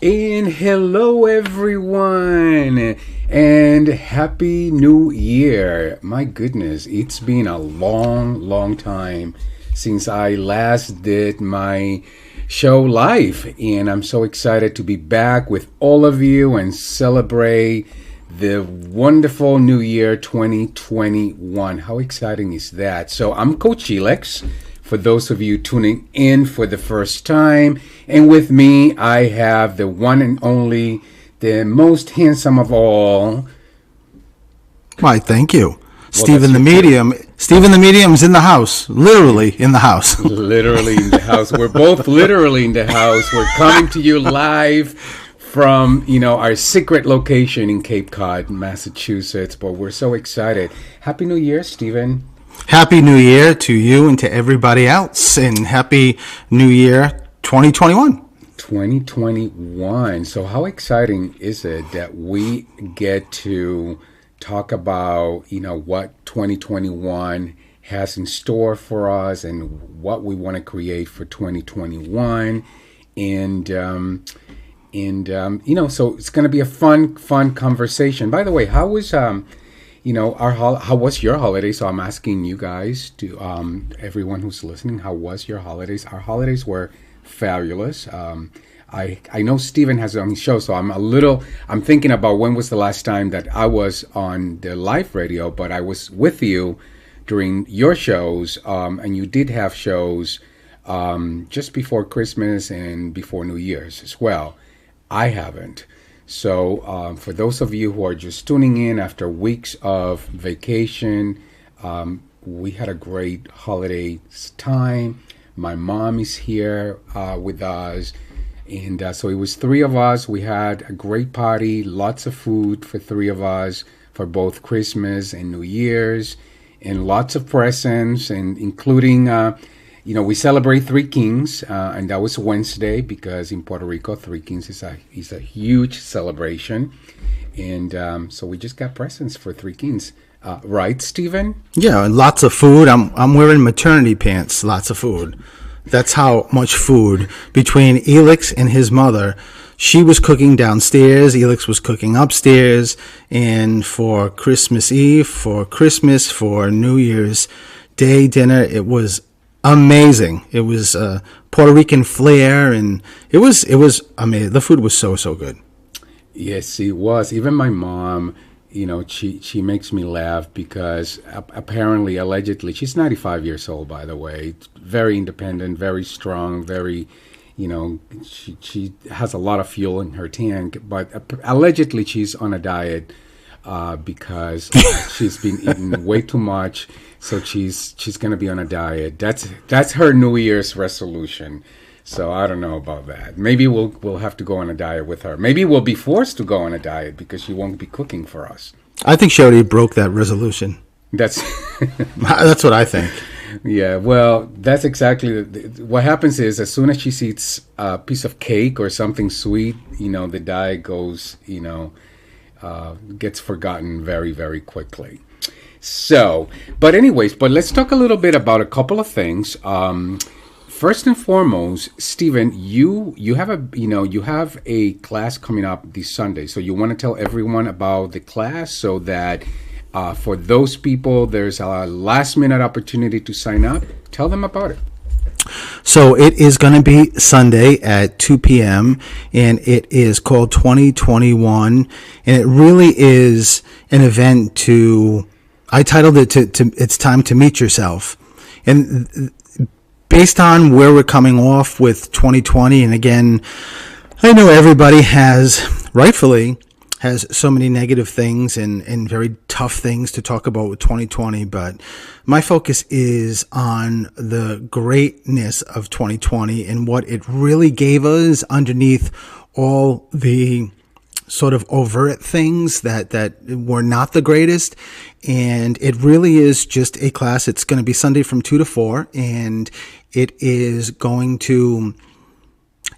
And hello, everyone, and Happy New Year. My goodness, it's been a long time since I last did my show live, and I'm so excited to be back with all of you and celebrate the wonderful New Year 2021. How exciting is that? So, I'm Coach Elex. For those of you tuning in for the first time, and with me, I have the one and only, the most handsome of all. Why, thank you. Stephen the Medium. Stephen the Medium's in the house. Literally in the house. Literally in the house. We're both literally in the house. We're coming to you live from, our secret location in Cape Cod, Massachusetts. But we're so excited. Happy New Year, Stephen. Happy New Year to you and to everybody else. And Happy New Year 2021. 2021. So how exciting is it that we get to talk about, what 2021 has in store for us and what we want to create for 2021. And so it's going to be a fun conversation. By the way, how was how was your holiday? So I'm asking you guys, to everyone who's listening, how was your holidays? Our holidays were fabulous. I know Steven has it on his show, so I'm thinking about when was the last time that I was on the live radio, but I was with you during your shows, and you did have shows just before Christmas and before New Year's as well. I haven't. So for those of you who are just tuning in after weeks of vacation, we had a great holiday time. My mom is here with us. And so it was three of us. We had a great party, lots of food for three of us for both Christmas and New Year's, and lots of presents, and including we celebrate Three Kings, and that was Wednesday because in Puerto Rico, Three Kings is a huge celebration, and so we just got presents for Three Kings, right, Stephen? Yeah, and lots of food. I'm wearing maternity pants. Lots of food. That's how much food between Elix and his mother. She was cooking downstairs. Elix was cooking upstairs, and for Christmas Eve, for Christmas, for New Year's Day dinner, it was amazing. It was Puerto Rican flair, and it was amazing. The food was so good. Yes, it was. Even my mom, she makes me laugh because apparently, allegedly, she's 95 years old, by the way. Very independent, very strong, very, she has a lot of fuel in her tank. But allegedly, she's on a diet because she's been eating way too much. So she's going to be on a diet. That's her New Year's resolution. So I don't know about that. Maybe we'll have to go on a diet with her. Maybe we'll be forced to go on a diet because she won't be cooking for us. I think she already broke that resolution. That's what I think. Yeah, well, that's exactly what happens is as soon as she eats a piece of cake or something sweet, the diet goes, gets forgotten very, very quickly. So, but let's talk a little bit about a couple of things. First and foremost, Stephen, you have a class coming up this Sunday. So you want to tell everyone about the class so that for those people, there's a last minute opportunity to sign up. Tell them about it. So it is going to be Sunday at 2 p.m. and it is called 2021, and it really is an event I titled it to It's Time to Meet Yourself. And based on where we're coming off with 2020, and again, I know everybody rightfully has so many negative things and very tough things to talk about with 2020, but my focus is on the greatness of 2020 and what it really gave us underneath all the sort of overt things that were not the greatest. And it really is just a class. It's going to be Sunday from 2 to 4, and it is going to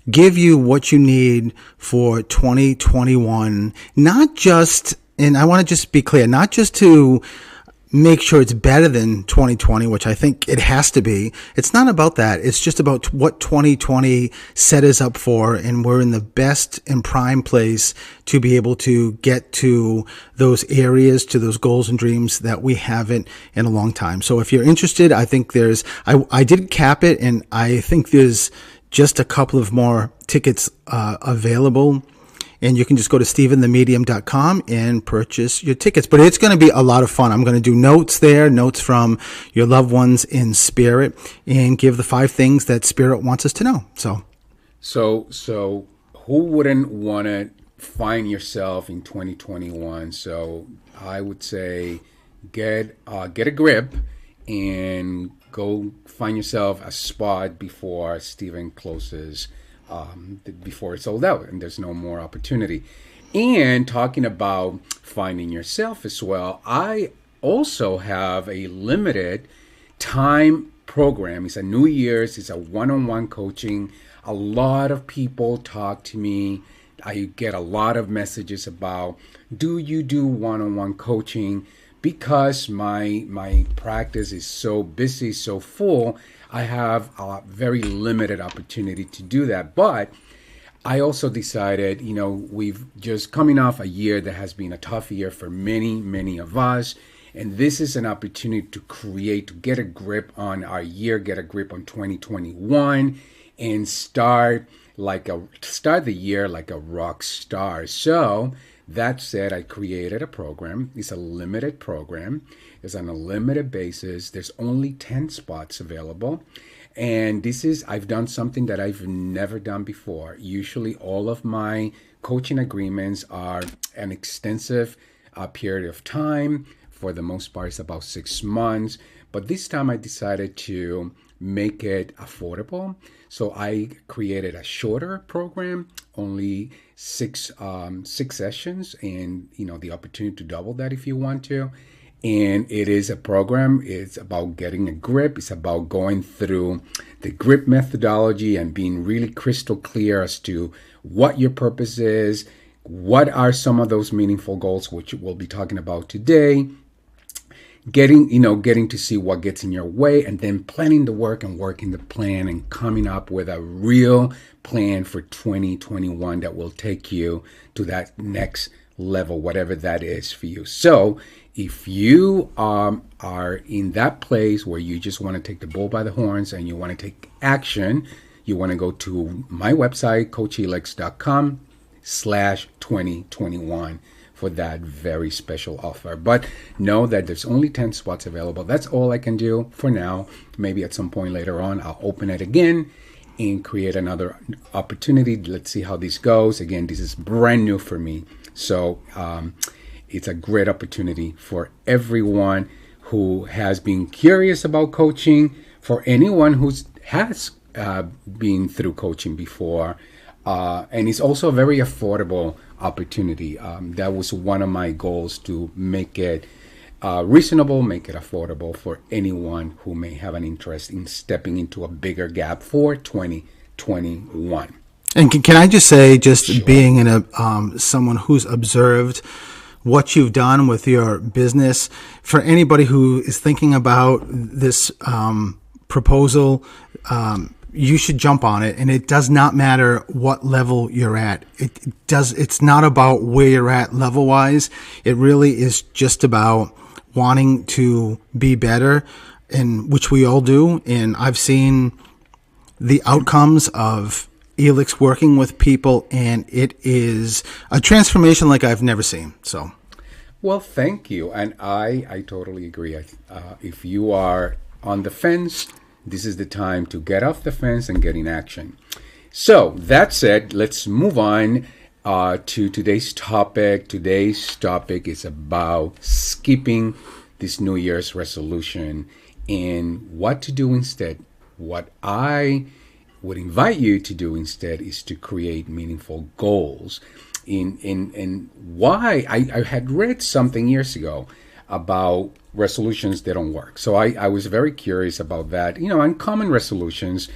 give you what you need for 2021, not just, and I want to just be clear, not just to make sure it's better than 2020, which I think it has to be. It's not about that. It's just about what 2020 set us up for, and we're in the best and prime place to be able to get to those areas, to those goals and dreams that we haven't in a long time. So if you're interested, I think I did cap it, and I think there's just a couple of more tickets available. And you can just go to stephenthemedium.com and purchase your tickets. But it's going to be a lot of fun. I'm going to do notes there, notes from your loved ones in spirit, and give the 5 things that spirit wants us to know. So who wouldn't want to find yourself in 2021? So I would say get a grip and go find yourself a spot before Stephen closes. Before it's sold out and there's no more opportunity. And talking about finding yourself as well, I also have a limited time program. It's a New Year's, it's a one-on-one coaching. A lot of people talk to me. I get a lot of messages about, do you do one-on-one coaching? Because my practice is so busy, so full, I have a very limited opportunity to do that. But I also decided, we've just coming off a year that has been a tough year for many, many of us. And this is an opportunity to get a grip on our year, get a grip on 2021, and start the year like a rock star. So that said, I created a program. It's a limited program. It's on a limited basis. There's only 10 spots available. And I've done something that I've never done before. Usually all of my coaching agreements are an extensive period of time. For the most part, it's about 6 months. But this time I decided to make it affordable. So I created a shorter program, only six sessions, and the opportunity to double that if you want to. And it is a program. It's about getting a grip. It's about going through the grip methodology and being really crystal clear as to what your purpose is, what are some of those meaningful goals, which we'll be talking about today. Getting to see what gets in your way, and then planning the work and working the plan and coming up with a real plan for 2021 that will take you to that next level, whatever that is for you. So if you are in that place where you just want to take the bull by the horns and you want to take action, you want to go to my website, coachhelix.com/2021 for that very special offer. But know that there's only 10 spots available. That's all I can do for now. Maybe at some point later on, I'll open it again and create another opportunity. Let's see how this goes. Again, this is brand new for me. So it's a great opportunity for everyone who has been curious about coaching, for anyone who has been through coaching before. And it's also a very affordable opportunity. That was one of my goals, to make it reasonable, make it affordable for anyone who may have an interest in stepping into a bigger gap for 2021. And can I just say, just Sure. being in someone who's observed what you've done with your business, for anybody who is thinking about this proposal, you should jump on it. And it does not matter what level you're at. It's not about where you're at level wise. It really is just about wanting to be better, and which we all do. And I've seen the outcomes of Elix working with people, and it is a transformation like I've never seen. So, well, thank you. And I totally agree. If you are on the fence, this is the time to get off the fence and get in action. So that said, let's move on to today's topic. Today's topic is about skipping this New Year's resolution and what to do instead. What I would invite you to do instead is to create meaningful goals. And why I had read something years ago about resolutions that don't work. So I was very curious about that. Uncommon resolutions,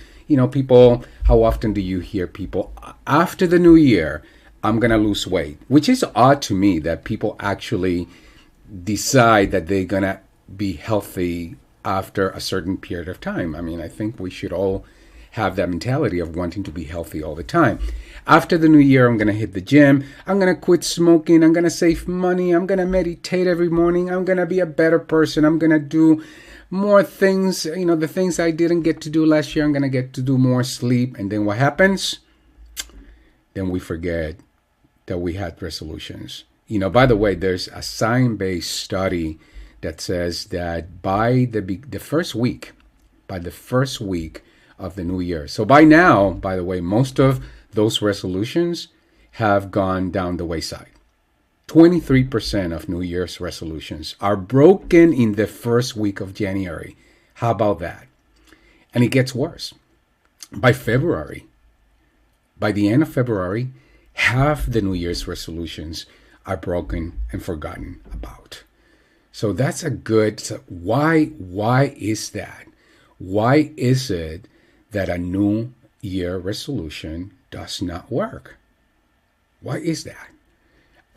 people, how often do you hear people after the new year, I'm going to lose weight, which is odd to me that people actually decide that they're going to be healthy after a certain period of time. I mean, I think we should all have that mentality of wanting to be healthy all the time. After the new year, I'm going to hit the gym. I'm going to quit smoking. I'm going to save money. I'm going to meditate every morning. I'm going to be a better person. I'm going to do more things. You know, the things I didn't get to do last year, I'm going to get to do more sleep. And then what happens? Then we forget that we had resolutions. You know, by the way, there's a science-based study that says that by the first week, by the first week of the new year. So by now, by the way, most of those resolutions have gone down the wayside. 23% of New Year's resolutions are broken in the first week of January. How about that? And it gets worse. By February, by the end of February, half the New Year's resolutions are broken and forgotten about. So that's a good. So why is that? Why is it that a New Year resolution does not work? Why is that?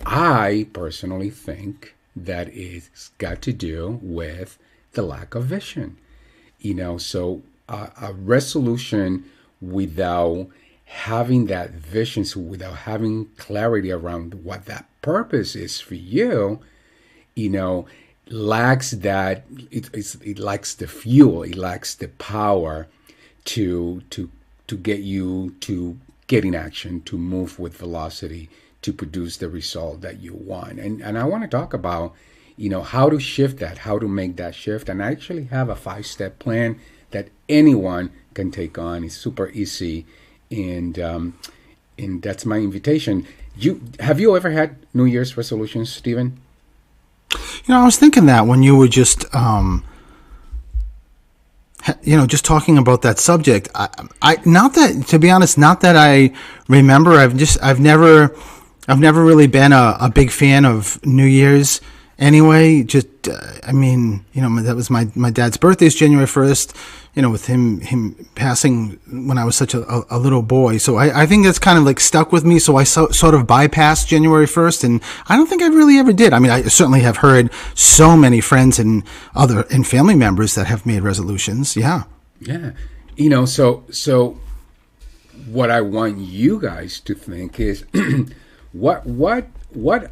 I personally think that it's got to do with the lack of vision. You know, so a resolution without having that vision, so without having clarity around what that purpose is for you, you know, lacks that. It lacks the fuel. It lacks the power to get you to get in action, to move with velocity, to produce the result that you want. And I want to talk about, you know, how to shift that, how to make that shift. And I actually have a 5-step plan that anyone can take on. It's super easy, and that's my invitation. You have you ever had New Year's resolutions, Stephen? You know, I was thinking that when you were just, just talking about that subject. Not that, to be honest, not that I remember. I've never really been a big fan of New Year's anyway. Just, I mean, that was my dad's birthday is January 1st, with him passing when I was such a little boy. So I think that's kind of like stuck with me. So I sort of bypassed January 1st, and I don't think I really ever did. I mean, I certainly have heard so many friends and family members that have made resolutions. Yeah. Yeah. So what I want you guys to think is what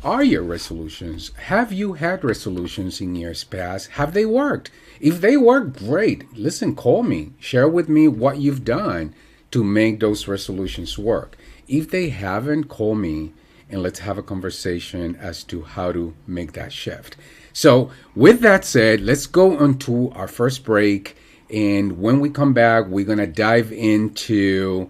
are your resolutions? Have you had resolutions in years past? Have they worked? If they work, great. Listen, call me. Share with me what you've done to make those resolutions work. If they haven't, call me and let's have a conversation as to how to make that shift. So, with that said, let's go on to our first break. And when we come back, we're going to dive into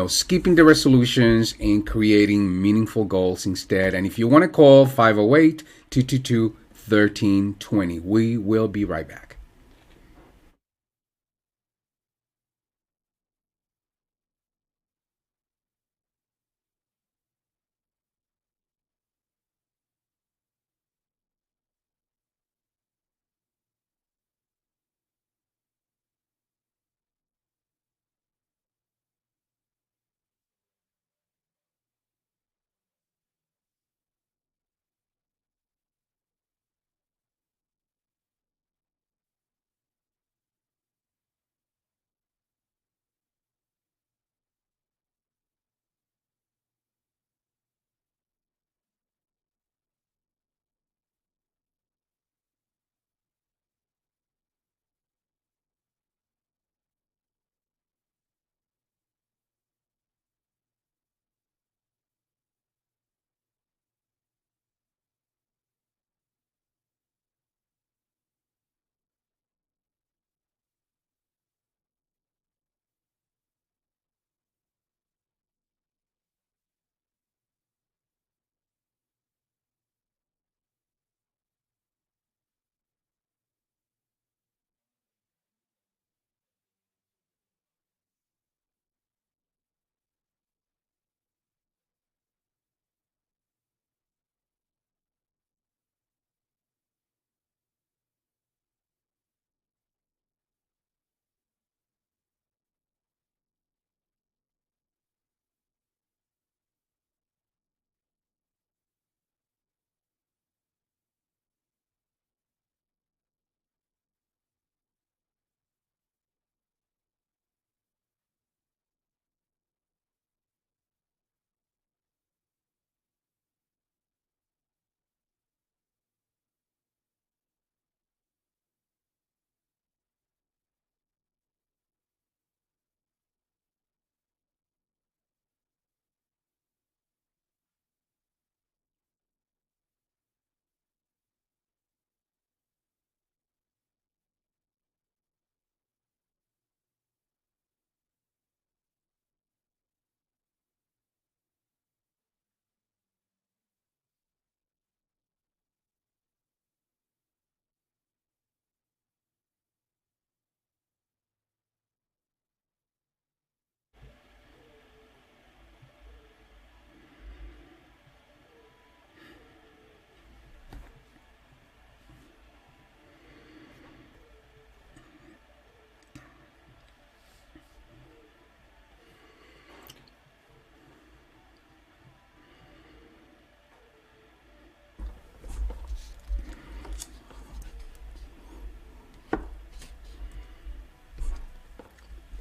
skipping the resolutions and creating meaningful goals instead. And if you want to call 508-222-1320, we will be right back.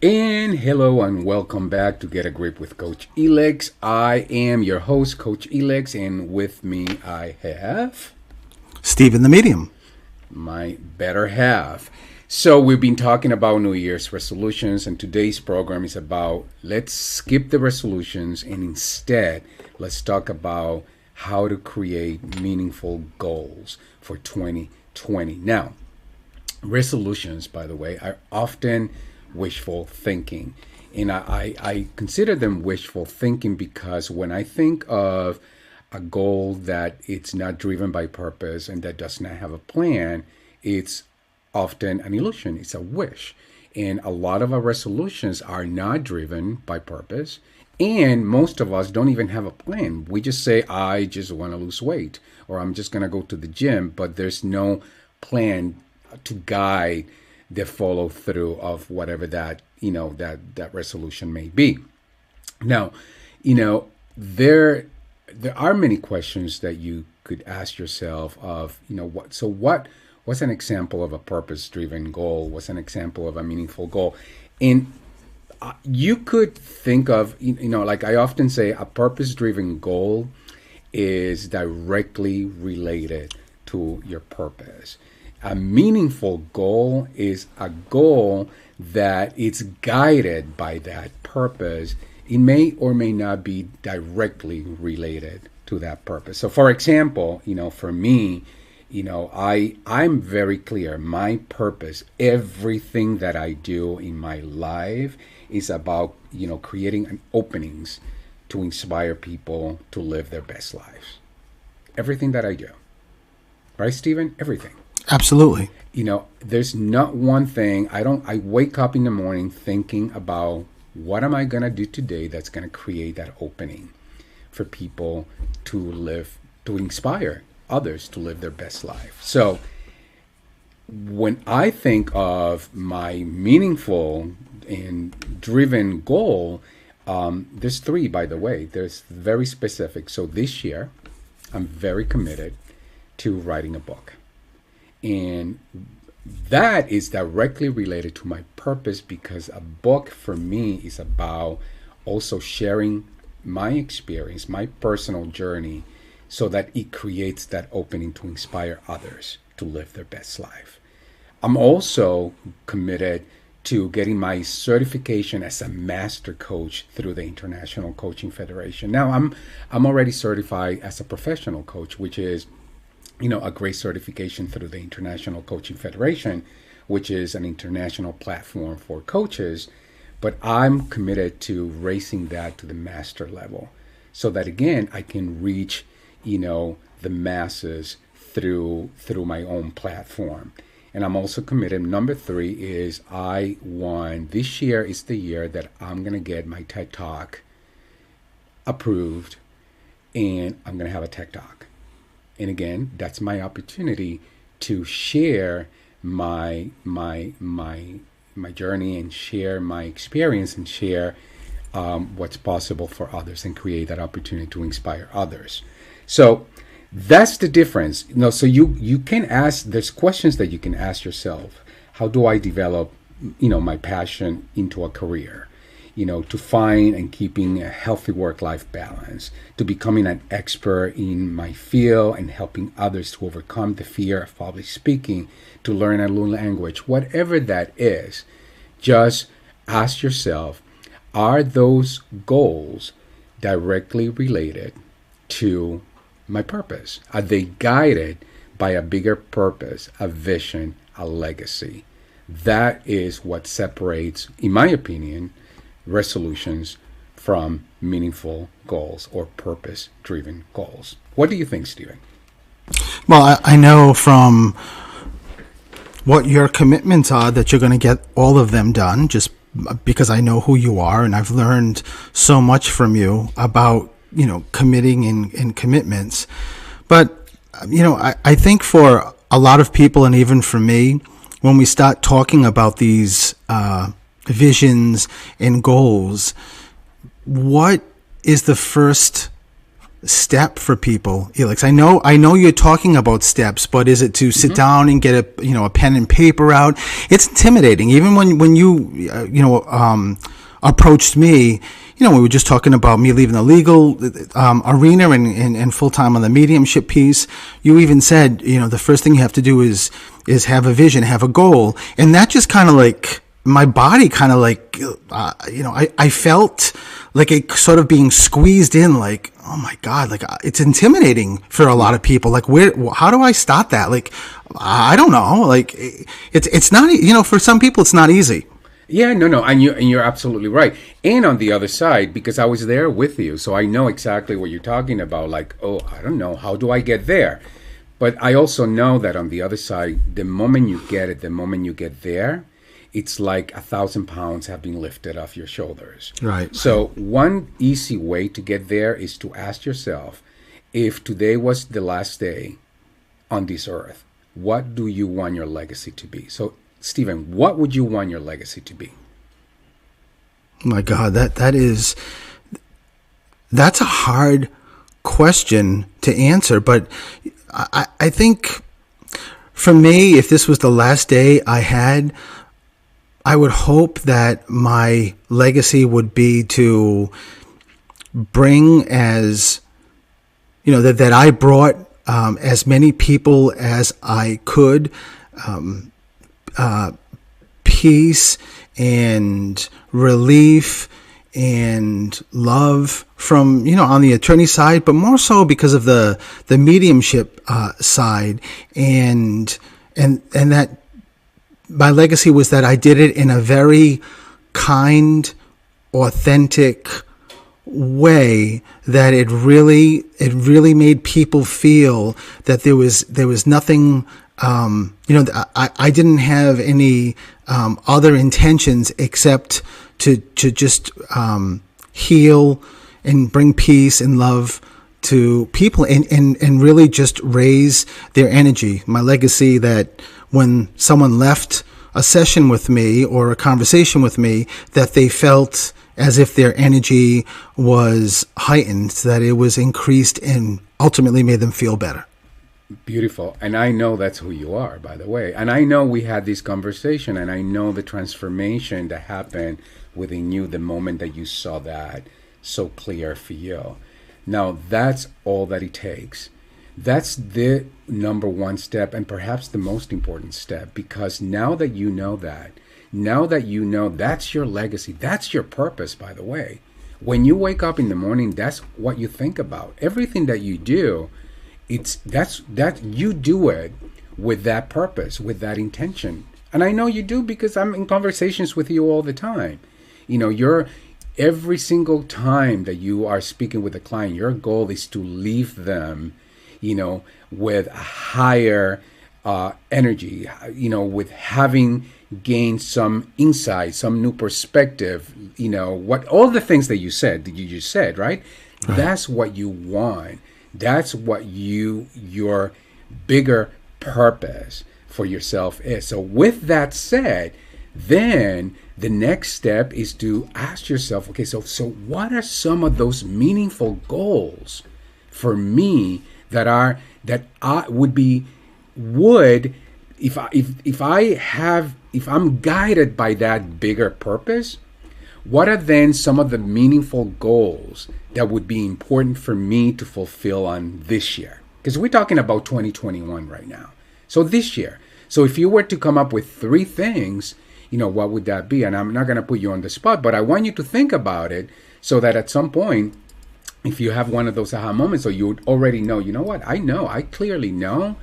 And hello and welcome back to Get a Grip with Coach Elex. I am your host, Coach Elex, and with me I have Stephen the Medium. My better half. So we've been talking about New Year's resolutions, and today's program is about let's skip the resolutions and instead let's talk about how to create meaningful goals for 2020. Now, resolutions, by the way, are often wishful thinking. And I consider them wishful thinking because when I think of a goal that it's not driven by purpose and that does not have a plan, it's often an illusion. It's a wish. And a lot of our resolutions are not driven by purpose. And most of us don't even have a plan. We just say, I just want to lose weight, or I'm just going to go to the gym, but there's no plan to guide the follow through of whatever that that resolution may be. Now, there are many questions that you could ask yourself of what's an example of a purpose driven goal? What's an example of a meaningful goal? And you could think of like I often say, a purpose driven goal is directly related to your purpose. A meaningful goal is a goal that it's guided by that purpose. It may or may not be directly related to that purpose. So for example, for me, I'm very clear. My purpose, everything that I do in my life is about, creating openings to inspire people to live their best lives. Everything that I do. Right, Stephen? Everything. Absolutely. There's not one thing. I wake up in the morning thinking about what am I going to do today that's going to create that opening for people to inspire others to live their best life. So when I think of my meaningful and driven goal, there's three, by the way. There's very specific. So this year, I'm very committed to writing a book. And that is directly related to my purpose because a book for me is about also sharing my experience, my personal journey, so that it creates that opening to inspire others to live their best life. I'm also committed to getting my certification as a master coach through the International Coaching Federation. Now, I'm already certified as a professional coach, which is a great certification through the International Coaching Federation, which is an international platform for coaches. But I'm committed to raising that to the master level so that, again, I can reach, the masses through my own platform. And I'm also committed. Number three is this year is the year that I'm going to get my TED Talk approved, and I'm going to have a TED Talk. And again, that's my opportunity to share my journey and share my experience and share what's possible for others and create that opportunity to inspire others. So that's the difference. So you can ask, there's questions that you can ask yourself. How do I develop, my passion into a career? To find and keeping a healthy work-life balance, to becoming an expert in my field and helping others to overcome the fear of public speaking, to learn a new language, whatever that is, just ask yourself, are those goals directly related to my purpose? Are they guided by a bigger purpose, a vision, a legacy? That is what separates, in my opinion, resolutions from meaningful goals or purpose-driven goals. What do you think, Stephen? Well, I know from what your commitments are that you're going to get all of them done, just because I know who you are and I've learned so much from you about, committing and commitments. But, I think for a lot of people, and even for me, when we start talking about these visions and goals, what is the first step for people, Elix? I know you're talking about steps, but is it to sit down and get a pen and paper out? It's intimidating. Even when you approached me, we were just talking about me leaving the legal arena and full time on the mediumship piece. You even said, the first thing you have to do is have a vision, have a goal, and that just kind of like my body kind of like, I felt like it sort of being squeezed in, like, oh my God, like it's intimidating for a lot of people. Like, how do I start that? Like, I don't know. Like, it's not, for some people, it's not easy. Yeah, no, and you're absolutely right. And on the other side, because I was there with you, so I know exactly what you're talking about. Like, oh, I don't know, how do I get there? But I also know that on the other side, the moment you get it, the moment you get there, it's like 1,000 pounds have been lifted off your shoulders. Right. So one easy way to get there is to ask yourself, if today was the last day on this earth, what do you want your legacy to be? So, Stephen, what would you want your legacy to be? My God, that's a hard question to answer, but I think for me, if this was the last day I had, I would hope that my legacy would be to bring that I brought as many people as I could, peace and relief and love from, on the attorney side, but more so because of the mediumship side, and that my legacy was that I did it in a very kind, authentic way, that it really made people feel that there was nothing, I didn't have any other intentions except to just heal and bring peace and love to people, and really just raise their energy. My legacy, that when someone left a session with me or a conversation with me, that they felt as if their energy was heightened, that it was increased, and ultimately made them feel better. Beautiful. And I know that's who you are, by the way. And I know we had this conversation, and I know the transformation that happened within you the moment that you saw that so clear for you. Now, that's all that it takes. That's the number one step, and perhaps the most important step, because now that you know that's your legacy, that's your purpose, by the way. When you wake up in the morning, that's what you think about. Everything that you do, that you do it with that purpose, with that intention. And I know you do, because I'm in conversations with you all the time. You're every single time that you are speaking with a client, your goal is to leave them with a higher energy, with having gained some insight, some new perspective, what all the things that you just said, right? That's what you want. That's what your bigger purpose for yourself is. So with that said, then the next step is to ask yourself, okay, so what are some of those meaningful goals for me that I would if I'm guided by that bigger purpose, what are then some of the meaningful goals that would be important for me to fulfill on this year? Because we're talking about 2021 right now. So this year. So if you were to come up with 3 things, what would that be? And I'm not going to put you on the spot, but I want you to think about it, so that at some point, if you have one of those aha moments, so you would already know, I clearly know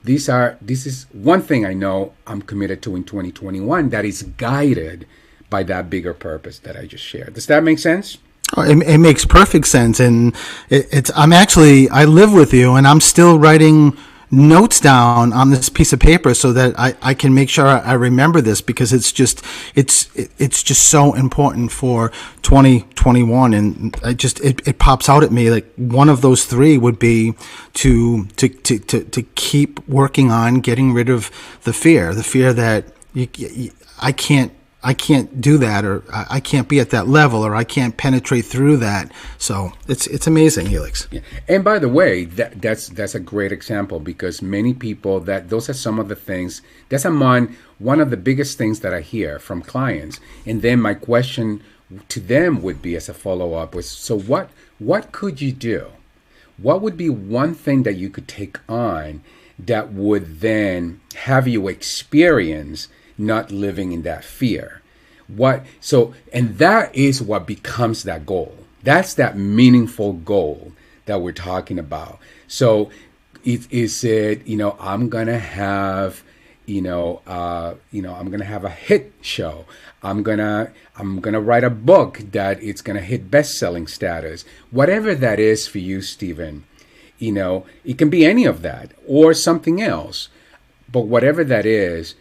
this is one thing I know I'm committed to in 2021 that is guided by that bigger purpose that I just shared. Does that make sense? Oh, it makes perfect sense. And I live with you, and I'm still writing notes down on this piece of paper so that I can make sure I remember this, because it's just so important for 2021. And it pops out at me, like one of those 3 would be to keep working on getting rid of the fear that I can't I can't do that, or I can't be at that level, or I can't penetrate through that. So it's amazing, Helix. Yeah. And by the way, that's a great example, because many people, that those are some of the things that's among one of the biggest things that I hear from clients. And then my question to them would be, as a follow up, was, so what could you do? What would be one thing that you could take on that would then have you experience not living in that fear? And that is what becomes that goal. That's that meaningful goal that we're talking about. So I'm gonna have, I'm gonna have a hit show. I'm gonna write a book that it's gonna hit best-selling status. Whatever that is for you, Stephen, it can be any of that or something else. But whatever that is,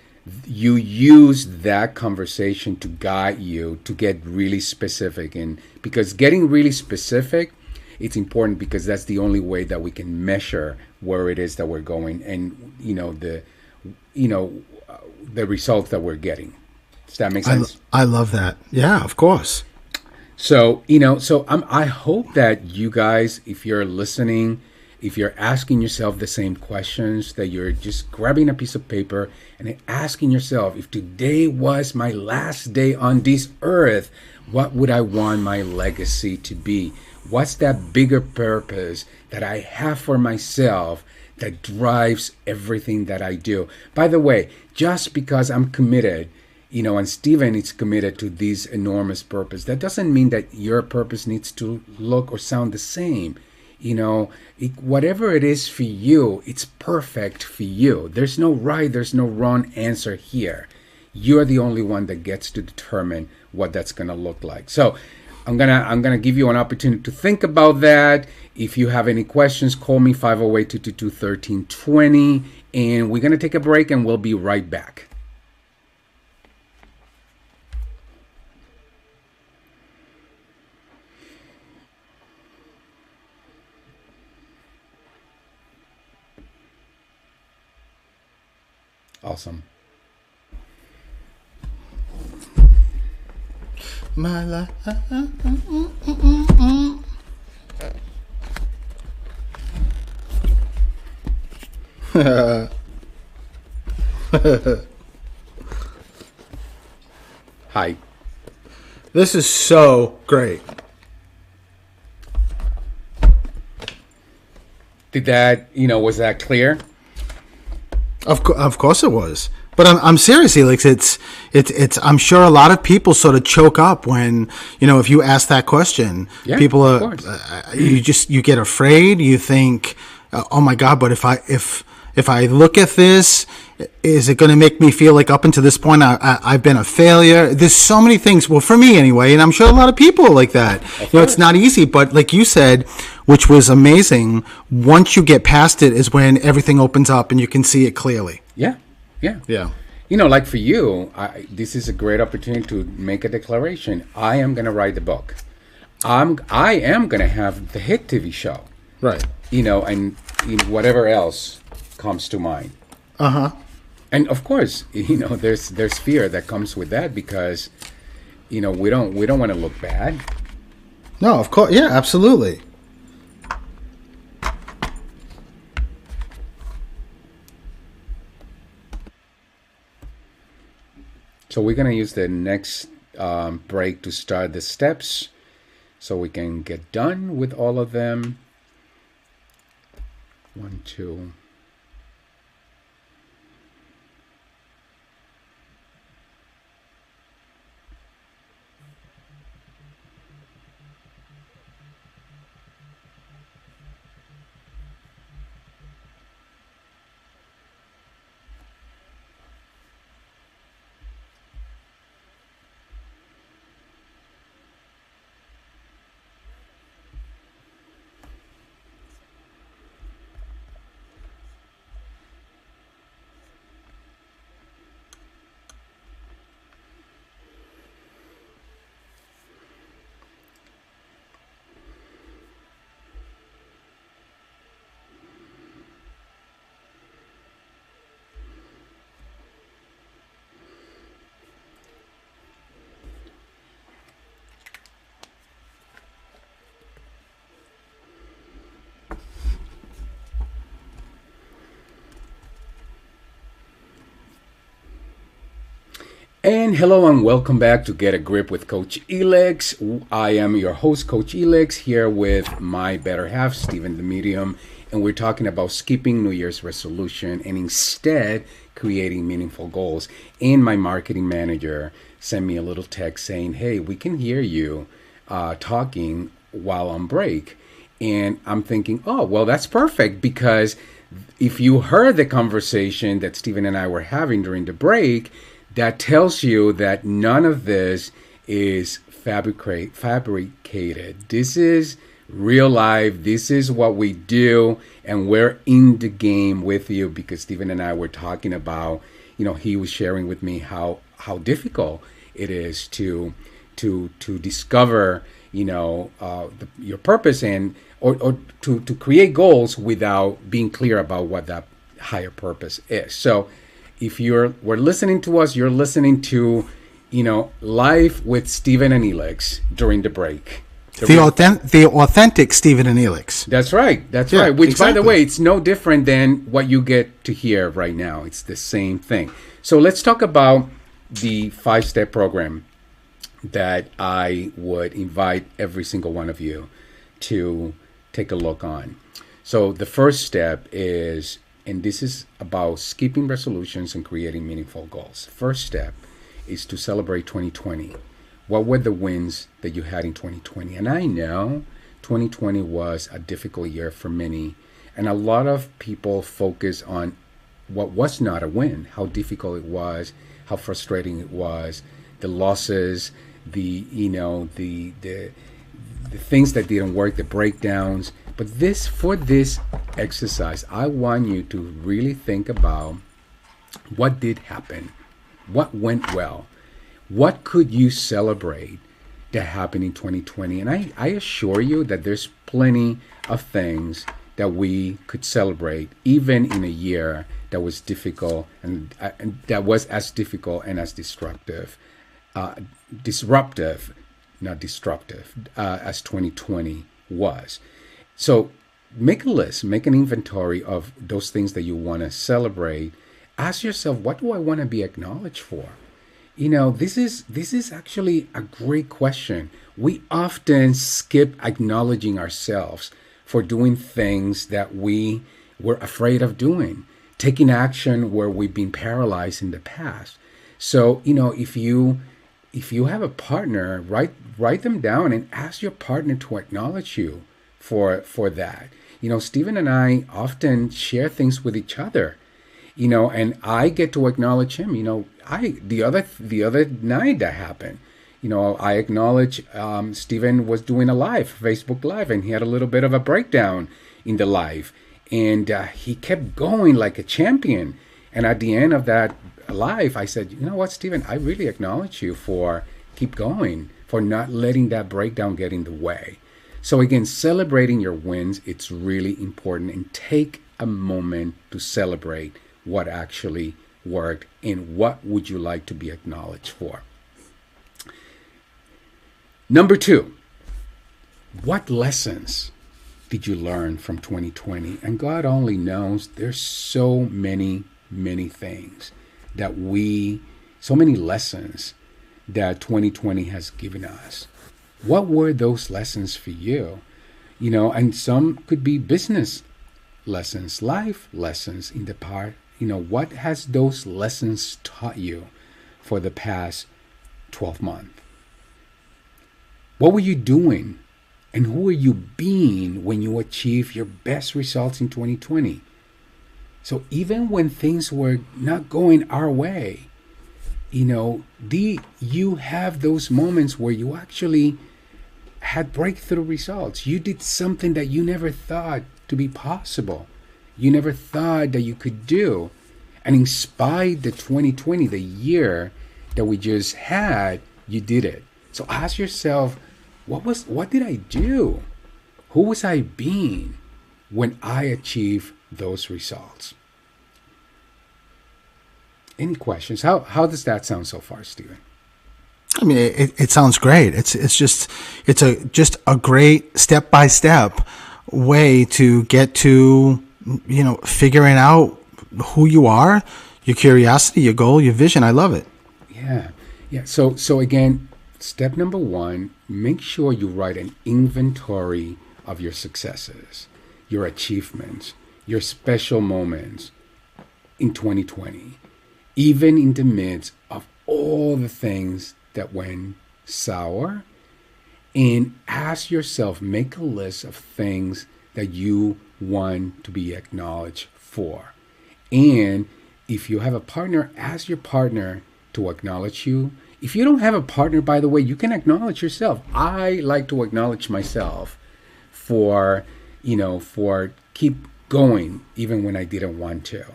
you use that conversation to guide you to get really specific. And because getting really specific, it's important, because that's the only way that we can measure where it is that we're going, and the results that we're getting. Does that make sense? I love that. Yeah, of course. So I hope that you guys, if you're listening, if you're asking yourself the same questions, that you're just grabbing a piece of paper and asking yourself, if today was my last day on this earth, what would I want my legacy to be? What's that bigger purpose that I have for myself that drives everything that I do? By the way, just because I'm committed, and Stephen is committed to this enormous purpose, that doesn't mean that your purpose needs to look or sound the same. Whatever it is for you, it's perfect for you. There's no right, there's no wrong answer here. You're the only one that gets to determine what that's going to look like. So I'm gonna give you an opportunity to think about that. If you have any questions, call me 508-222-1320, and we're gonna take a break, and we'll be right back. Awesome. My life. Hi. This is so great. Did that, was that clear? Of course it was. But I'm serious, Helix. It's. I'm sure a lot of people sort of choke up when, if you ask that question. Yeah, people of are. course. You get afraid. You think, oh my God! But if I look at this, is it going to make me feel like up until this point I've been a failure? There's so many things. Well, for me anyway, and I'm sure a lot of people are like that. It's not easy, but like you said, which was amazing. Once you get past it, is when everything opens up and you can see it clearly. Yeah. Yeah. Like for you, this is a great opportunity to make a declaration. I am going to write the book. I am going to have the hit TV show. Right. And whatever else comes to mind. And of course, there's fear that comes with that, because we don't want to look bad. No, of course. Yeah, absolutely. So we're going to use the next break to start the steps so we can get done with all of them. 1, 2. And hello and welcome back to Get a Grip with Coach Elix. I am your host, Coach Elix, here with my better half, Stephen the Medium, and we're talking about skipping New Year's resolution and instead creating meaningful goals. And my marketing manager sent me a little text saying, hey, we can hear you talking while on break. And I'm thinking, oh, well, that's perfect, because if you heard the conversation that Stephen and I were having during the break, that tells you that none of this is fabricated. This is real life. This is what we do, and we're in the game with you, because Stephen and I were talking about, he was sharing with me how difficult it is to discover, your purpose and or to create goals without being clear about what that higher purpose is. So if we're listening to us, you're listening to, Live with Stephen and Elix during the break. The authentic Stephen and Elix. That's right. That's right. Which, exactly. By the way, it's no different than what you get to hear right now. It's the same thing. So let's talk about the 5-step program that I would invite every single one of you to take a look on. So the first step is, and this is about skipping resolutions and creating meaningful goals. First step is to celebrate 2020. What were the wins that you had in 2020? And I know 2020 was a difficult year for many, and a lot of people focus on what was not a win, how difficult it was, how frustrating it was, the losses, the things that didn't work, the breakdowns. But for this exercise, I want you to really think about what did happen, what went well, what could you celebrate that happened in 2020. And I assure you that there's plenty of things that we could celebrate, even in a year that was difficult and that was as difficult and as disruptive, not destructive, as 2020 was. So make a list, make an inventory of those things that you want to celebrate. Ask yourself, what do I want to be acknowledged for? This is actually a great question. We often skip acknowledging ourselves for doing things that we were afraid of doing, taking action where we've been paralyzed in the past. So, if you have a partner, write them down and ask your partner to acknowledge you for that. Stephen and I often share things with each other, and I get to acknowledge him. The other night that happened, I acknowledge Stephen was doing a Facebook Live, and he had a little bit of a breakdown in the live, and he kept going like a champion. And at the end of that live, I said, you know what, Stephen, I really acknowledge you for keep going, for not letting that breakdown get in the way. So again, celebrating your wins, it's really important, and take a moment to celebrate what actually worked and what would you like to be acknowledged for. Number 2, what lessons did you learn from 2020? And God only knows, there's so many things so many lessons that 2020 has given us. What were those lessons for you? And some could be business lessons, life lessons in the part. What has those lessons taught you for the past 12 months? What were you doing and who were you being when you achieved your best results in 2020? So even when things were not going our way, you have those moments where you actually had breakthrough results. You did something that you never thought to be possible. You never thought that you could do. And in spite of the 2020, the year that we just had, you did it. So ask yourself, what did I do? Who was I being when I achieved those results? Any questions? How does that sound so far, Stephen? I mean, it sounds great. It's just a great step-by-step way to get to, figuring out who you are, your curiosity, your goal, your vision. I love it. Yeah, Yeah. Yeah. So again, step number one, make sure you write an inventory of your successes, your achievements, your special moments in 2020, even in the midst of all the things that went sour. And ask yourself, make a list of things that you want to be acknowledged for. And if you have a partner, ask your partner to acknowledge you. If you don't have a partner, by the way, you can acknowledge yourself. I like to acknowledge myself for, for keep going even when I didn't want to.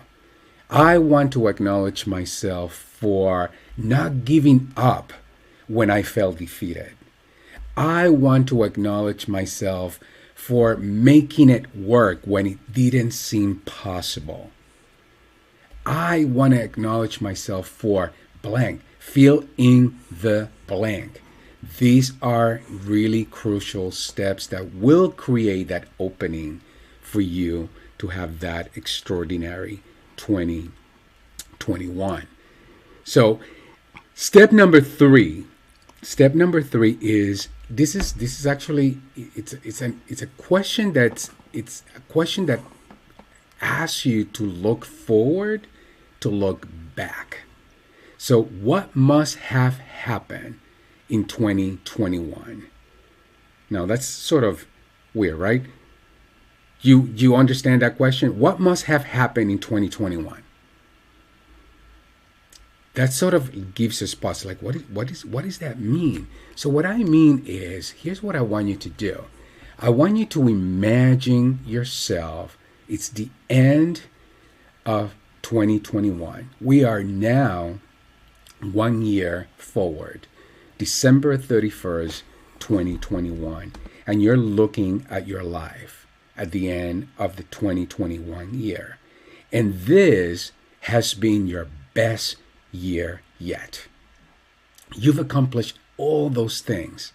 I want to acknowledge myself for not giving up when I felt defeated. I want to acknowledge myself for making it work when it didn't seem possible. I want to acknowledge myself for blank. Fill in the blank. These are really crucial steps that will create that opening for you to have that extraordinary 2021. So, step number three is this is actually it's a question that asks you to look forward, to look back. So what must have happened in 2021? Now that's sort of weird, right? You understand that question? What must have happened in 2021? That sort of gives us pause. Like, what does that mean? So what I mean is, here's what I want you to do. I want you to imagine yourself. It's the end of 2021. We are now 1 year forward, December 31st, 2021, and you're looking at your life at the end of the 2021 year. And this has been your best year yet. You've accomplished all those things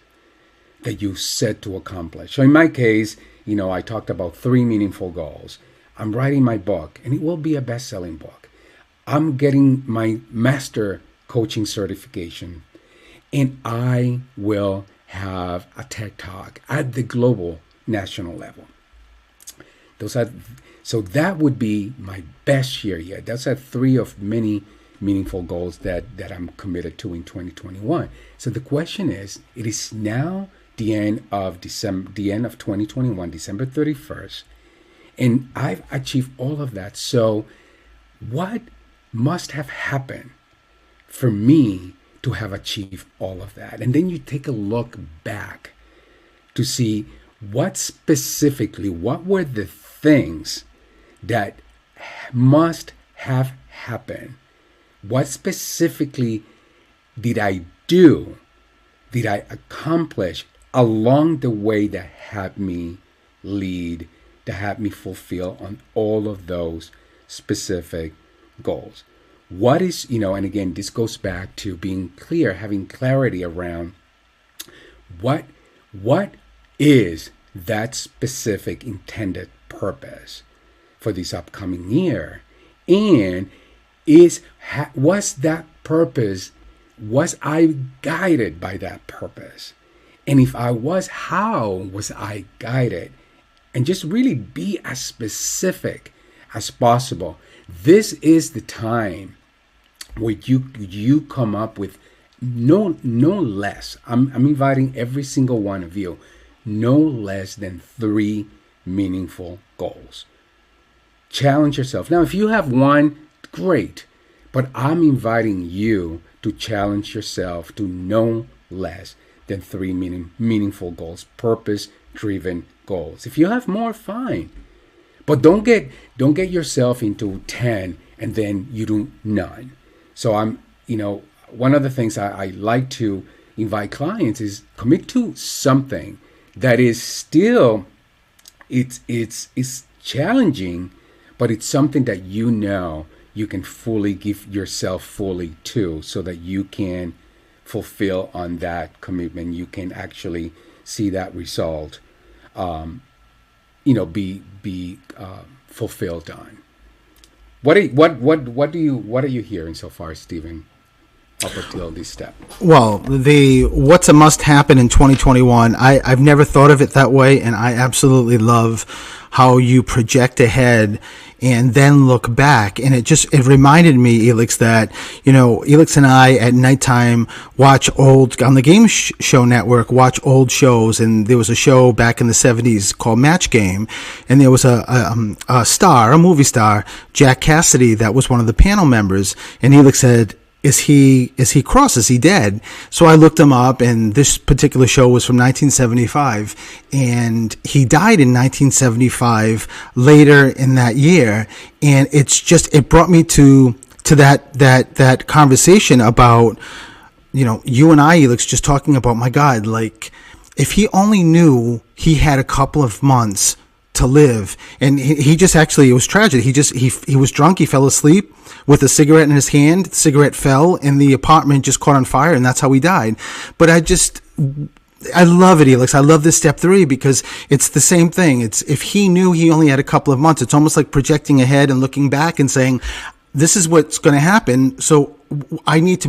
that you set to accomplish. So in my case, I talked about 3 meaningful goals. I'm writing my book, and it will be a best-selling book. I'm getting my master coaching certification, and I will have a TED Talk at the global national level. So that would be my best year yet. Those are 3 of many meaningful goals that I'm committed to in 2021. So the question is, it is now the end of 2021, December 31st, and I've achieved all of that. So what must have happened for me to have achieved all of that? And then you take a look back to see what were the things that must have happened. What specifically did I do, did I accomplish along the way that had me lead, that had me fulfill on all of those specific goals? What is, and again, this goes back to being clear, having clarity around what is that specific intended purpose for this upcoming year, and was that purpose, was I guided by that purpose? And if I was, how was I guided? And just really be as specific as possible. This is the time where you come up with no less. I'm inviting every single one of you, no less than 3 meaningful goals. Challenge yourself. Now, if you have one, great. But I'm inviting you to challenge yourself to no less than 3 meaningful goals, purpose-driven goals. If you have more, fine. But don't get yourself into 10 and then you do none. So one of the things I like to invite clients is commit to something that is still, it's challenging, but it's something that you can fully give yourself fully to, so that you can fulfill on that commitment. You can actually see that result, be fulfilled on. What are you hearing so far, Stephen? up until this step? Well, the what's a must happen in 2021, I've never thought of it that way, and I absolutely love how you project ahead and then look back. And it reminded me, Elix, that, Elix and I at nighttime watch on the game show network, watch old shows. And there was a show back in the 70s called Match Game. And there was a movie star, Jack Cassidy, that was one of the panel members. And Elix said, is he cross? Is he dead? So I looked him up, and this particular show was from 1975, and he died in 1975 later in that year. And it brought me to that conversation about, you and I, Elix, just talking about, my God, like, if he only knew he had a couple of months to live. And he just actually, it was tragic. He was drunk. He fell asleep with a cigarette in his hand. The cigarette fell and the apartment just caught on fire, and that's how he died. But I love it, Elix. I love this step 3 because it's the same thing. It's, if he knew he only had a couple of months, it's almost like projecting ahead and looking back and saying, this is what's going to happen. So I need to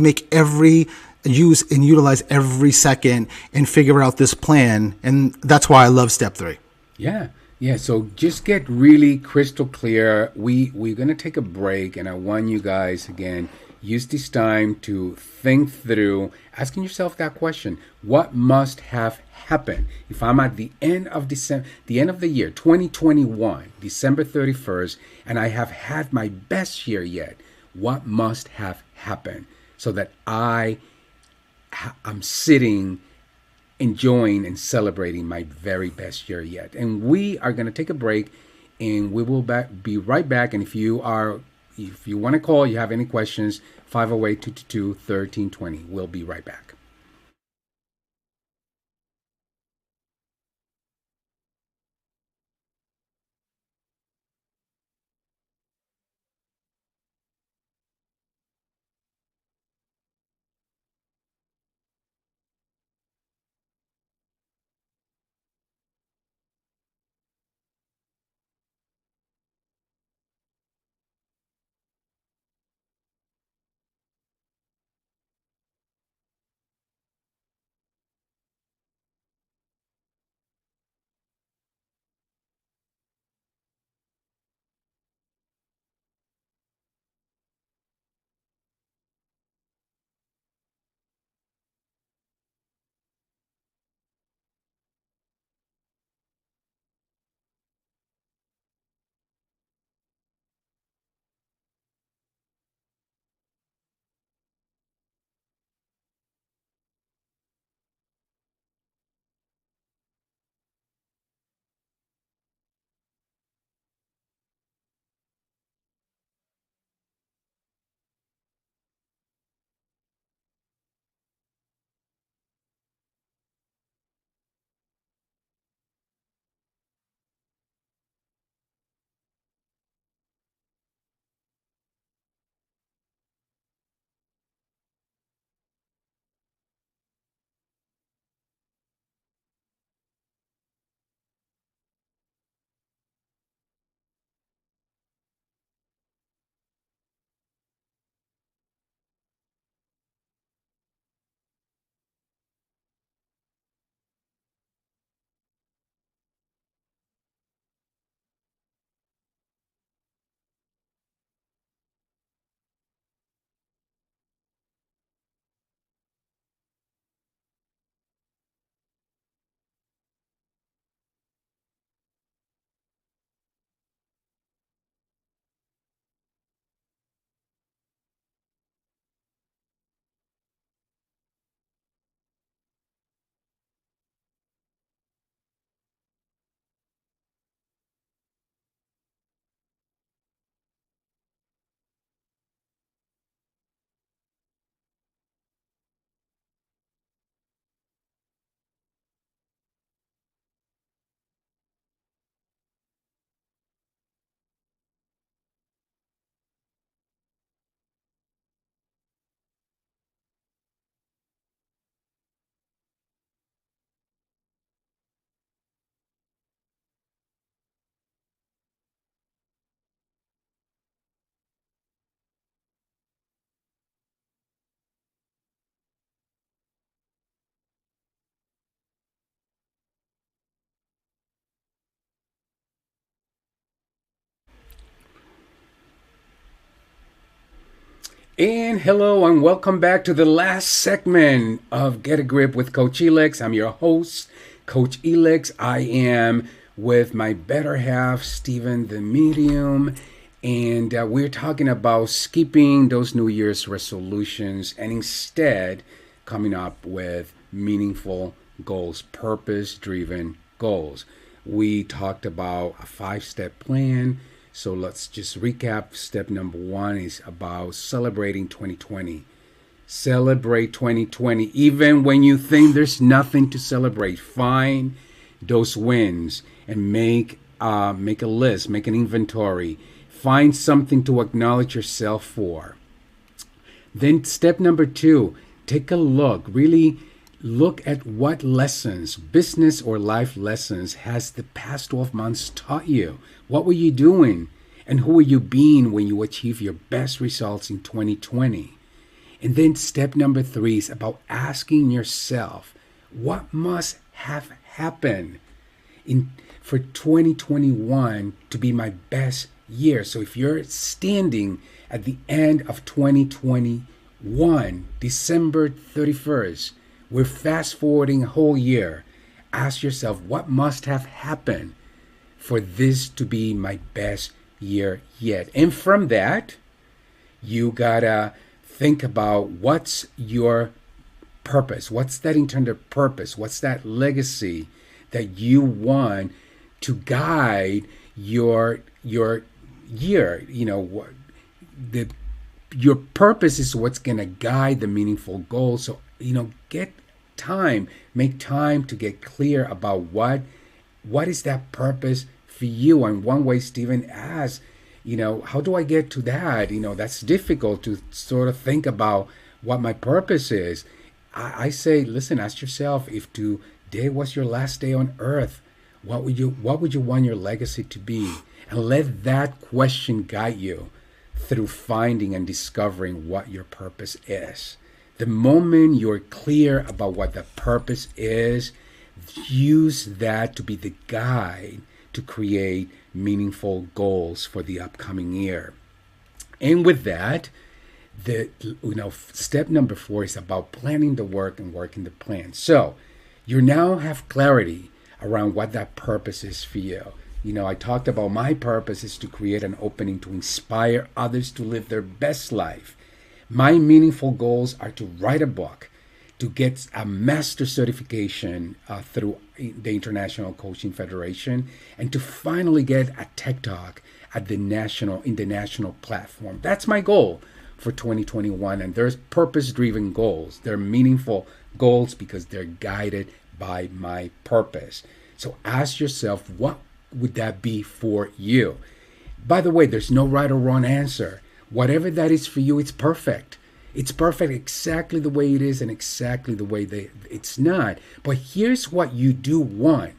use and utilize every second and figure out this plan. And that's why I love step 3. Yeah. Yeah, so just get really crystal clear. We're going to take a break, and I want you guys, again, use this time to think through asking yourself that question. What must have happened if I'm at the end of December, the end of the year, 2021, December 31st, and I have had my best year yet? What must have happened so that I'm sitting enjoying and celebrating my very best year yet? And we are going to take a break, and we will be right back. And if you want to call, you have any questions, 508-222-1320. We'll be right back. And hello and welcome back to the last segment of Get a Grip with Coach Elix. I'm your host, Coach Elix. I am with my better half, Stephen the Medium, and we're talking about skipping those New Year's resolutions and instead coming up with meaningful goals, purpose-driven goals. We talked about a 5-step plan. So let's just recap. Step number 1 is about celebrating 2020. Celebrate 2020. Even when you think there's nothing to celebrate, find those wins and make a list, make an inventory. Find something to acknowledge yourself for. Then step number 2, take a look. Really look at what lessons, business or life lessons, has the past 12 months taught you. What were you doing? And who were you being when you achieved your best results in 2020? And then step number 3 is about asking yourself, what must have happened for 2021 to be my best year? So if you're standing at the end of 2021, December 31st, we're fast forwarding a whole year. Ask yourself, what must have happened for this to be my best year yet? And from that, you gotta think about what's your purpose. What's that intended purpose? What's that legacy that you want to guide your year? Your purpose is what's gonna guide the meaningful goals. So make time to get clear about what is that purpose for you. And one way Stephen asked, how do I get to that? That's difficult to sort of think about what my purpose is. I say, listen, ask yourself, if today was your last day on earth, what would you want your legacy to be? And let that question guide you through finding and discovering what your purpose is. The moment you're clear about what the purpose is, use that to be the guide to create meaningful goals for the upcoming year. And with that, step number 4 is about planning the work and working the plan. So you now have clarity around what that purpose is for you. I talked about my purpose is to create an opening to inspire others to live their best life. My meaningful goals are to write a book, to get a master certification through the International Coaching Federation, and to finally get a TED Talk at the national platform. That's my goal for 2021. And there's purpose-driven goals. They're meaningful goals because they're guided by my purpose. So ask yourself, what would that be for you? By the way, there's no right or wrong answer. Whatever that is for you, it's perfect. It's perfect exactly the way it is and exactly the way it's not. But here's what you do want.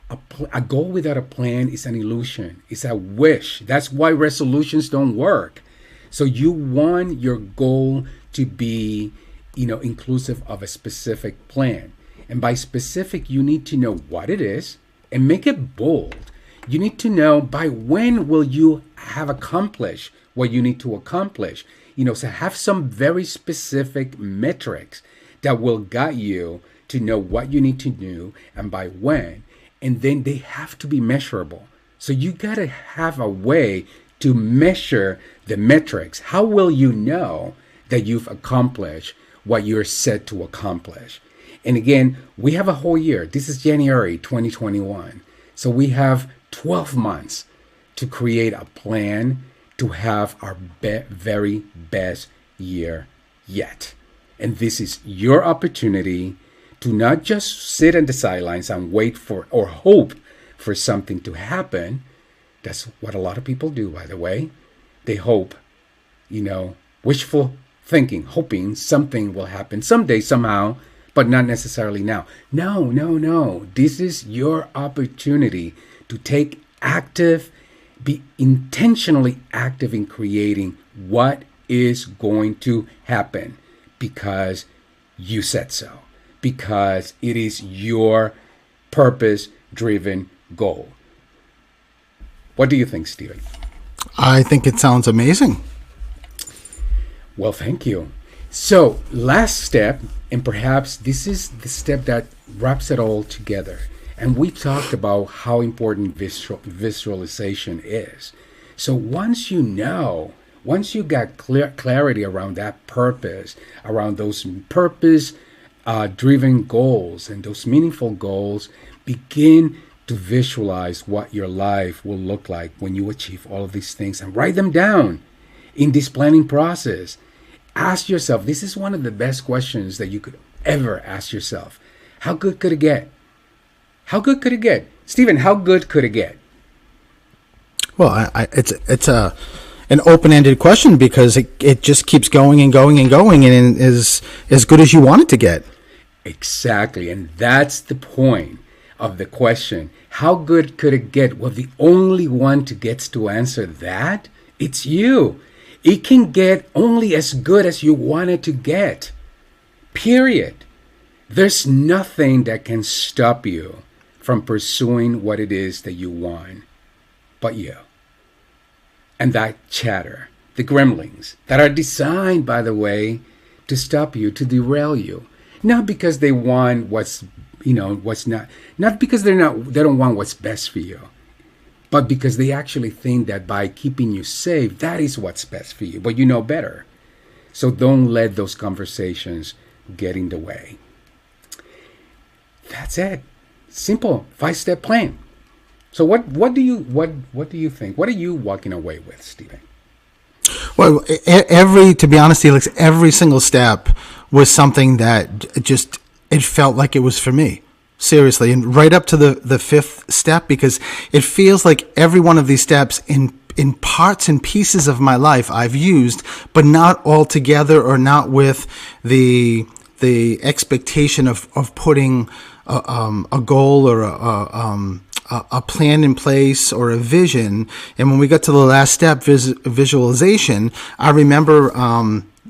A goal without a plan is an illusion. It's a wish. That's why resolutions don't work. So you want your goal to be, inclusive of a specific plan. And by specific, you need to know what it is and make it bold. You need to know by when will you have accomplished what you need to accomplish. So have some very specific metrics that will guide you to know what you need to do and by when. And then they have to be measurable. So you got to have a way to measure the metrics. How will you know that you've accomplished what you're set to accomplish? And again, we have a whole year. This is January 2021. So we have 12 months to create a plan to have our very best year yet. And this is your opportunity to not just sit on the sidelines and wait for or hope for something to happen. That's what a lot of people do, by the way. They hope, wishful thinking, hoping something will happen someday, somehow, but not necessarily now. No. This is your opportunity to be intentionally active in creating what is going to happen because you said so, because it is your purpose-driven goal. What do you think, Stephen? I think it sounds amazing. Well, thank you. So, last step, and perhaps this is the step that wraps it all together. And we talked about how important visualization is. So, once you got clarity around that purpose, around those purpose driven goals and those meaningful goals, begin to visualize what your life will look like when you achieve all of these things and write them down in this planning process. Ask yourself, this is one of the best questions that you could ever ask yourself. How good could it get? How good could it get? Stephen, how good could it get? Well, it's an open-ended question because it just keeps going and going and going and is as good as you want it to get. Exactly. And that's the point of the question. How good could it get? Well, the only one who gets to answer that, it's you. It can get only as good as you want it to get. Period. There's nothing that can stop you from pursuing what it is that you want but you. And that chatter, the gremlins that are designed, by the way, to stop you, to derail you. Not because they want what's not because they don't want what's best for you, but because they actually think that by keeping you safe, that is what's best for you, but you know better. So don't let those conversations get in the way. That's it. Simple 5-step plan. So what do you think? What are you walking away with, Stephen? Well, to be honest, Felix, every single step was something that it felt like it was for me. Seriously, and right up to the fifth step, because it feels like every one of these steps in parts and pieces of my life I've used, but not all together or not with the expectation of putting a goal or a plan in place or a vision. And when we got to the last step, visualization, I remember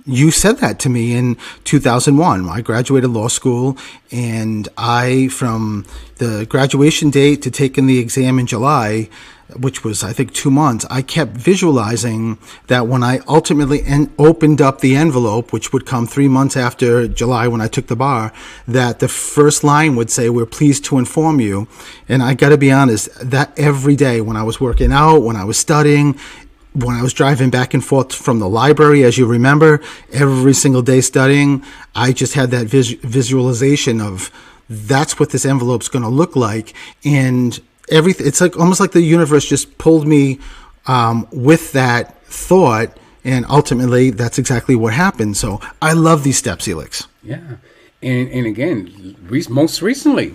you said that to me in 2001. I graduated law school, and from the graduation date to taking the exam in July, which was, I think, 2 months, I kept visualizing that when I ultimately opened up the envelope, which would come 3 months after July when I took the bar, that the first line would say, "We're pleased to inform you." And I got to be honest, that every day when I was working out, when I was studying, when I was driving back and forth from the library, as you remember, every single day studying, I just had that visualization of that's what this envelope's going to look like. And everything, it's like almost like the universe just pulled me with that thought, and ultimately that's exactly what happened. So I love these steps, Felix. Yeah. And again, most recently,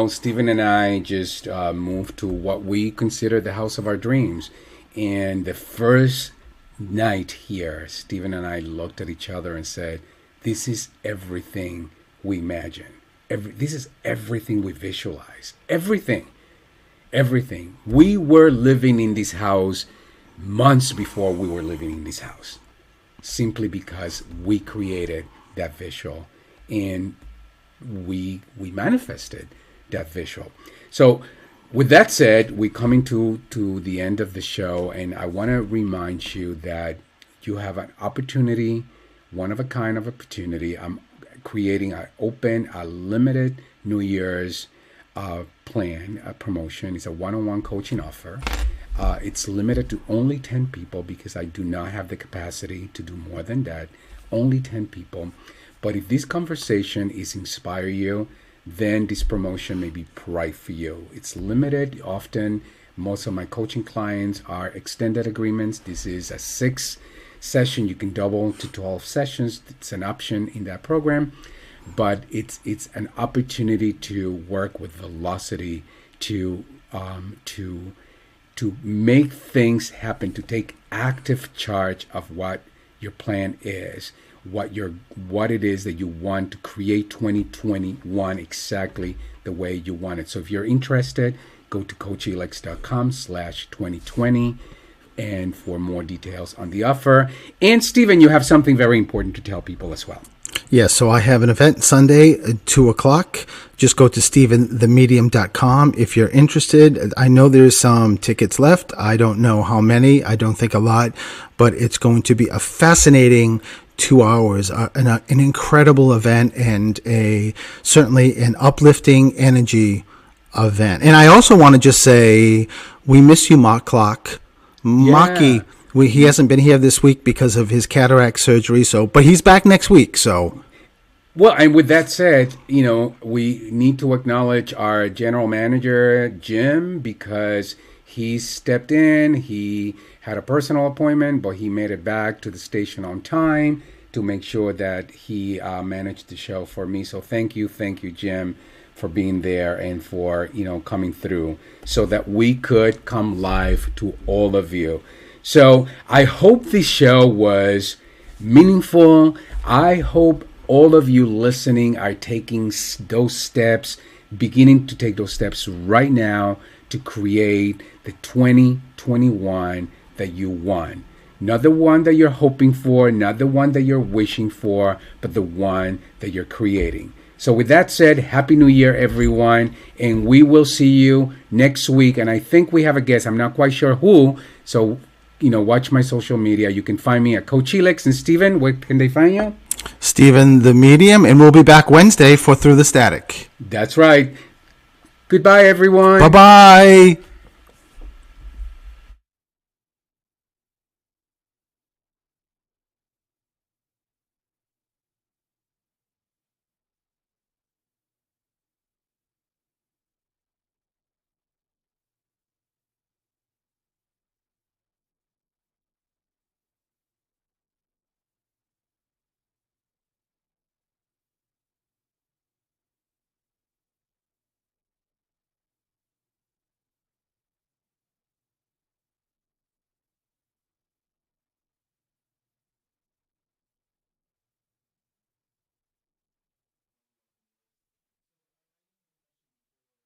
Stephen and I just moved to what we consider the house of our dreams. And the first night here, Stephen and I looked at each other and said, this is everything we imagine. This is everything we visualize. Everything. We were living in this house months before we were living in this house, simply because we created that visual and we manifested that visual. So with that said, we're coming to the end of the show, and I want to remind you that you have an opportunity, one of a kind of opportunity. I'm creating a limited New Year's plan, a promotion. It's a one-on-one coaching offer. It's limited to only 10 people because I do not have the capacity to do more than that. Only 10 people. But if this conversation is inspire you, then this promotion may be right for you. It's limited. Often, most of my coaching clients are extended agreements. This is a 6 session. You can double to 12 sessions. It's an option in that program, but it's an opportunity to work with velocity, to make things happen, to take active charge of what your plan is, what it is that you want to create 2021 exactly the way you want it. So if you're interested, go to coachelix.com/2020 and for more details on the offer. And Stephen, you have something very important to tell people as well. Yes, so I have an event Sunday at 2 o'clock. Just go to stephenthemedium.com if you're interested. I know there's some tickets left. I don't know how many. I don't think a lot. But it's going to be a fascinating 2 hours, an incredible event, and certainly an uplifting energy event. And I also want to just say we miss you, Mark Clark. Maki, he hasn't been here this week because of his cataract surgery, but he's back next week. So, well, and with that said, we need to acknowledge our general manager, Jim, because he stepped in. He had a personal appointment, but he made it back to the station on time to make sure that he managed the show for me. So thank you, Jim, for being there and for coming through so that we could come live to all of you. So I hope this show was meaningful. I hope all of you listening are taking those steps, beginning to take those steps right now to create the 2021 that you want. Not the one that you're hoping for, not the one that you're wishing for, but the one that you're creating. So with that said, Happy New Year, everyone. And we will see you next week. And I think we have a guest. I'm not quite sure who. So, watch my social media. You can find me at Coach Helix. And Steven, where can they find you? Steven the Medium. And we'll be back Wednesday for Through the Static. That's right. Goodbye, everyone. Bye-bye.